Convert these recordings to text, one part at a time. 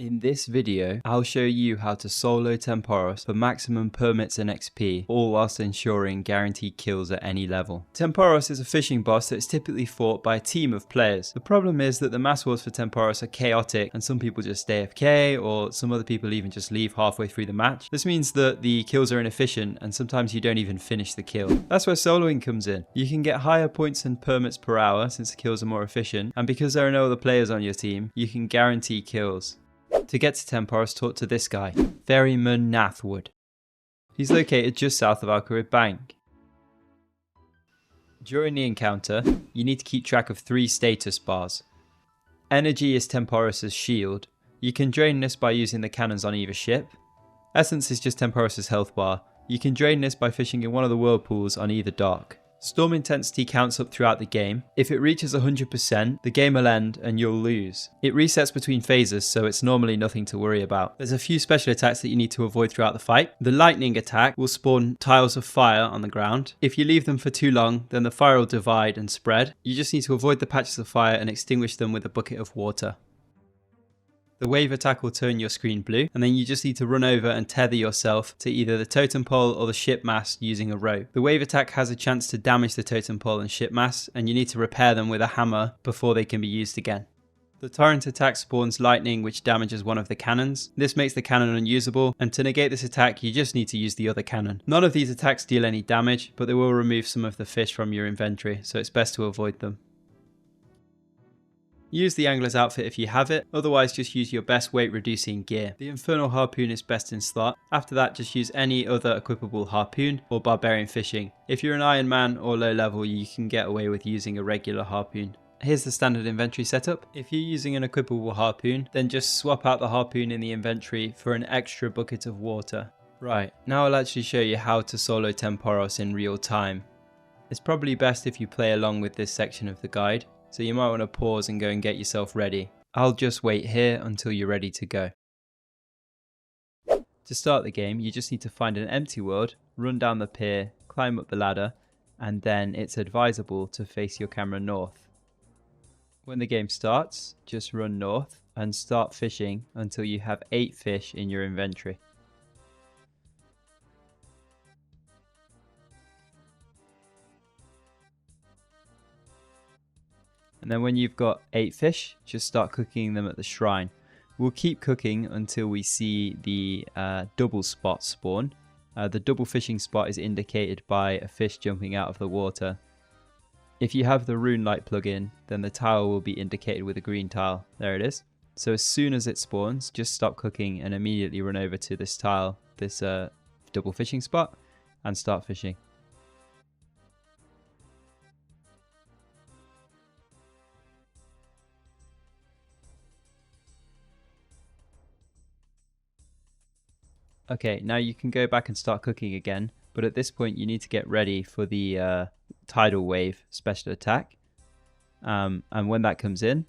In this video, I'll show you how to solo Tempoross for maximum permits and XP, all whilst ensuring guaranteed kills at any level. Tempoross is a fishing boss that is typically fought by a team of players. The problem is that the mass wars for Tempoross are chaotic and some people just stay AFK or some other people even just leave halfway through the match. This means that the kills are inefficient and sometimes you don't even finish the kill. That's where soloing comes in. You can get higher points and permits per hour since the kills are more efficient, and because there are no other players on your team, you can guarantee kills. To get to Tempoross, talk to this guy, Ferryman Nathwood. He's located just south of Alcarib Bank. During the encounter, you need to keep track of 3 status bars. Energy is Tempoross's shield. You can drain this by using the cannons on either ship. Essence is just Tempoross's health bar. You can drain this by fishing in one of the whirlpools on either dock. Storm intensity counts up throughout the game. If it reaches 100%, the game will end and you'll lose. It resets between phases, so it's normally nothing to worry about. There's a few special attacks that you need to avoid throughout the fight. The lightning attack will spawn tiles of fire on the ground. If you leave them for too long, then the fire will divide and spread. You just need to avoid the patches of fire and extinguish them with a bucket of water. The wave attack will turn your screen blue, and then you just need to run over and tether yourself to either the totem pole or the ship mast using a rope. The wave attack has a chance to damage the totem pole and ship mast, and you need to repair them with a hammer before they can be used again. The torrent attack spawns lightning, which damages one of the cannons. This makes the cannon unusable, and to negate this attack you just need to use the other cannon. None of these attacks deal any damage, but they will remove some of the fish from your inventory, so it's best to avoid them. Use the angler's outfit if you have it, otherwise just use your best weight reducing gear. The infernal harpoon is best in slot. After that, just use any other equipable harpoon or barbarian fishing. If you're an Iron Man or low level, you can get away with using a regular harpoon. Here's the standard inventory setup. If you're using an equipable harpoon, then just swap out the harpoon in the inventory for an extra bucket of water. Right, now I'll actually show you how to solo Tempoross in real time. It's probably best if you play along with this section of the guide, so you might want to pause and go and get yourself ready. I'll just wait here until you're ready to go. To start the game, you just need to find an empty world, run down the pier, climb up the ladder, and then it's advisable to face your camera north. When the game starts, just run north and start fishing until you have 8 fish in your inventory. And then when you've got 8 fish, just start cooking them at the shrine. We'll keep cooking until we see the double spot spawn. The double fishing spot is indicated by a fish jumping out of the water. If you have the rune light plugin, then the tile will be indicated with a green tile. There it is. So as soon as it spawns, just stop cooking and immediately run over to this tile, this double fishing spot, and start fishing. Okay, now you can go back and start cooking again, but at this point you need to get ready for the tidal wave special attack. And when that comes in,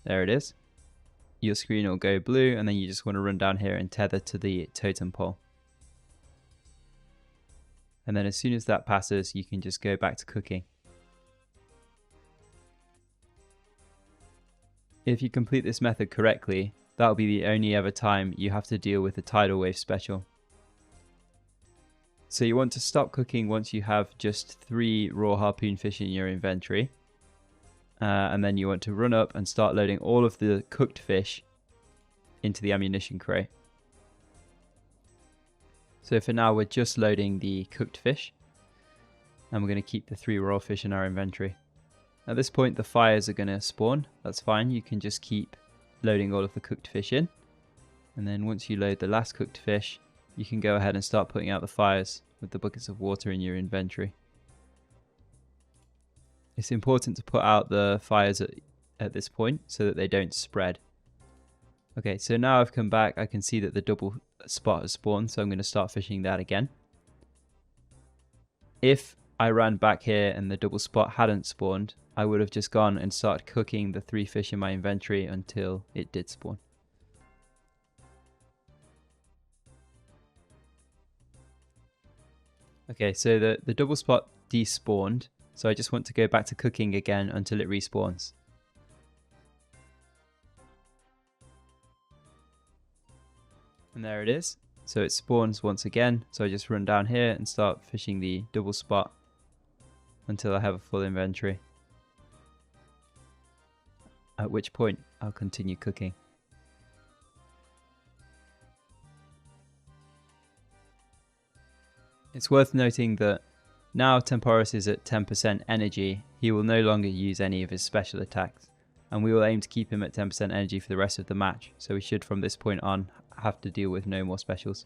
there it is, your screen will go blue, and then you just want to run down here and tether to the totem pole. And then as soon as that passes, you can just go back to cooking. If you complete this method correctly, that'll be the only ever time you have to deal with the tidal wave special. So you want to stop cooking once you have just 3 raw harpoon fish in your inventory. And then you want to run up and start loading all of the cooked fish into the ammunition crate. So for now we're just loading the cooked fish, and we're going to keep the 3 raw fish in our inventory. At this point the fires are going to spawn. That's fine, you can just keep loading all of the cooked fish in, and then once you load the last cooked fish, you can go ahead and start putting out the fires with the buckets of water in your inventory. It's important to put out the fires at this point so that they don't spread. Okay, so now I've come back, I can see that the double spot has spawned, so I'm going to start fishing that again. If I ran back here and the double spot hadn't spawned, I would have just gone and started cooking the 3 fish in my inventory until it did spawn. Okay, so the double spot despawned, so I just want to go back to cooking again until it respawns. And there it is. So it spawns once again. So I just run down here and start fishing the double spot until I have a full inventory. At which point I'll continue cooking. It's worth noting that now Tempoross is at 10% energy, he will no longer use any of his special attacks, and we will aim to keep him at 10% energy for the rest of the match, so we should from this point on have to deal with no more specials.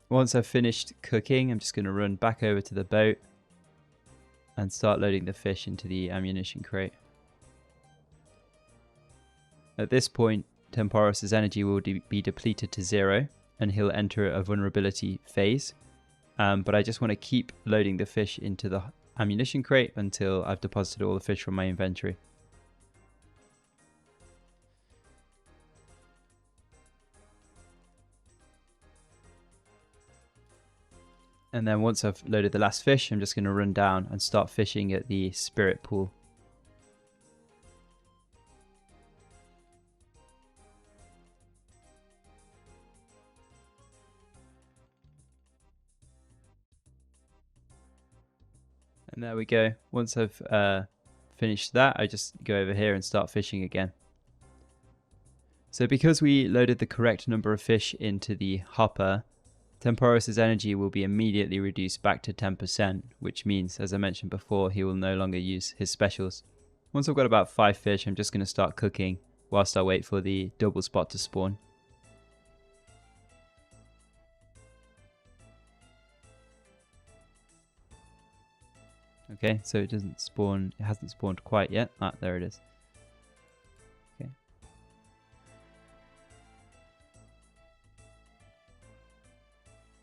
Once I've finished cooking, I'm just going to run back over to the boat and start loading the fish into the ammunition crate. At this point, Tempoross's energy will be depleted to 0, and he'll enter a vulnerability phase. But I just want to keep loading the fish into the ammunition crate until I've deposited all the fish from my inventory. And then once I've loaded the last fish, I'm just going to run down and start fishing at the spirit pool. And there we go. Once I've finished that, I just go over here and start fishing again. So because we loaded the correct number of fish into the hopper, Tempoross's energy will be immediately reduced back to 10%, which means, as I mentioned before, he will no longer use his specials. Once I've got about 5 fish, I'm just going to start cooking whilst I wait for the double spot to spawn. Okay, so it doesn't spawn, it hasn't spawned quite yet. Ah, there it is. Okay.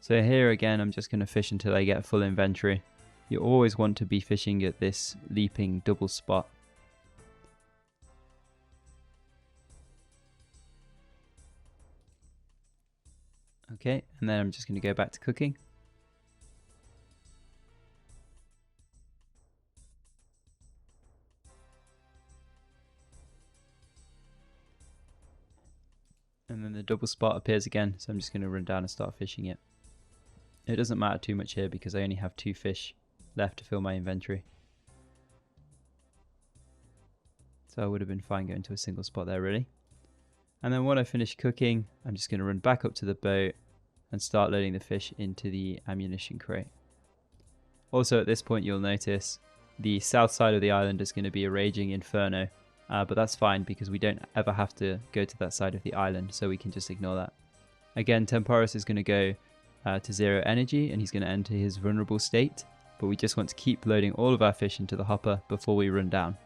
So here again, I'm just going to fish until I get a full inventory. You always want to be fishing at this leaping double spot. Okay, and then I'm just going to go back to cooking. And then the double spot appears again, so I'm just going to run down and start fishing it. It doesn't matter too much here because I only have 2 fish left to fill my inventory. So I would have been fine going to a single spot there really. And then when I finish cooking, I'm just going to run back up to the boat and start loading the fish into the ammunition crate. Also at this point you'll notice the south side of the island is going to be a raging inferno. But that's fine because we don't ever have to go to that side of the island, so we can just ignore that. Again, Tempoross is going to go to 0 energy and he's going to enter his vulnerable state, but we just want to keep loading all of our fish into the hopper before we run down.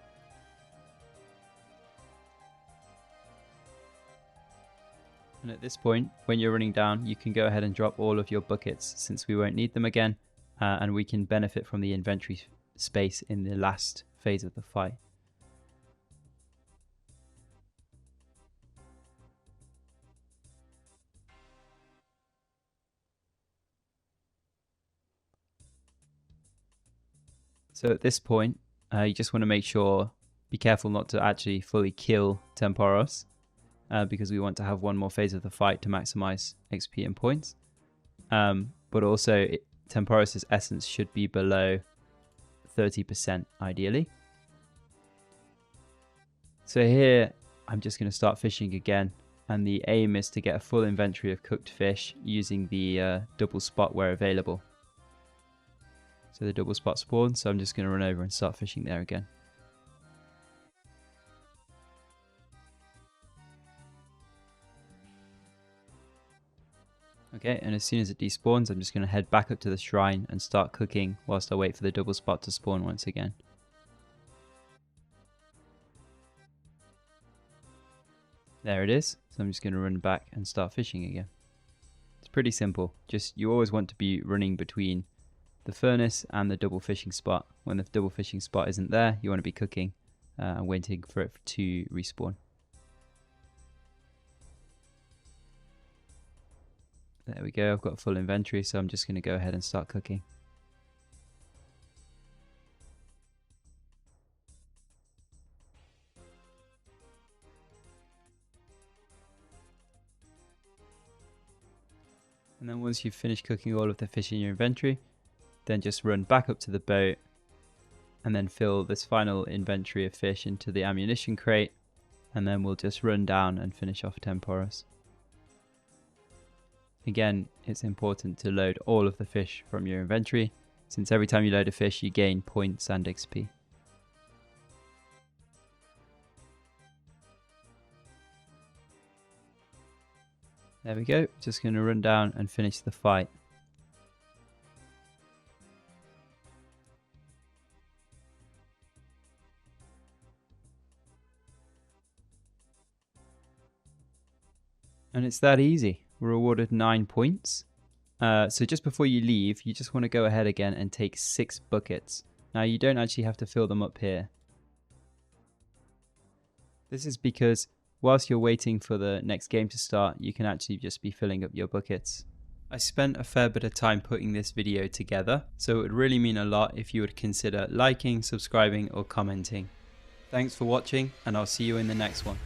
And at this point, when you're running down, you can go ahead and drop all of your buckets since we won't need them again, and we can benefit from the inventory space in the last phase of the fight. So at this point, you just want to make sure, be careful not to actually fully kill Tempoross, because we want to have one more phase of the fight to maximize XP and points. But also, Tempoross's essence should be below 30% ideally. So here, I'm just going to start fishing again, and the aim is to get a full inventory of cooked fish using the double spot where available. So the double spot spawns, so I'm just going to run over and start fishing there again. Okay, and as soon as it despawns, I'm just going to head back up to the shrine and start cooking whilst I wait for the double spot to spawn once again. There it is, so I'm just going to run back and start fishing again. It's pretty simple, just you always want to be running between the furnace and the double fishing spot. When the double fishing spot isn't there, you want to be cooking and waiting for it to respawn. There we go, I've got a full inventory, so I'm just going to go ahead and start cooking. And then once you've finished cooking all of the fish in your inventory, then just run back up to the boat and then fill this final inventory of fish into the ammunition crate, and then we'll just run down and finish off Tempoross. Again, it's important to load all of the fish from your inventory, since every time you load a fish you gain points and XP. There we go, just going to run down and finish the fight. And it's that easy. We're awarded 9 points. So just before you leave, you just want to go ahead again and take 6 buckets. Now you don't actually have to fill them up here. This is because whilst you're waiting for the next game to start, you can actually just be filling up your buckets. I spent a fair bit of time putting this video together, so it would really mean a lot if you would consider liking, subscribing or commenting. Thanks for watching, and I'll see you in the next one.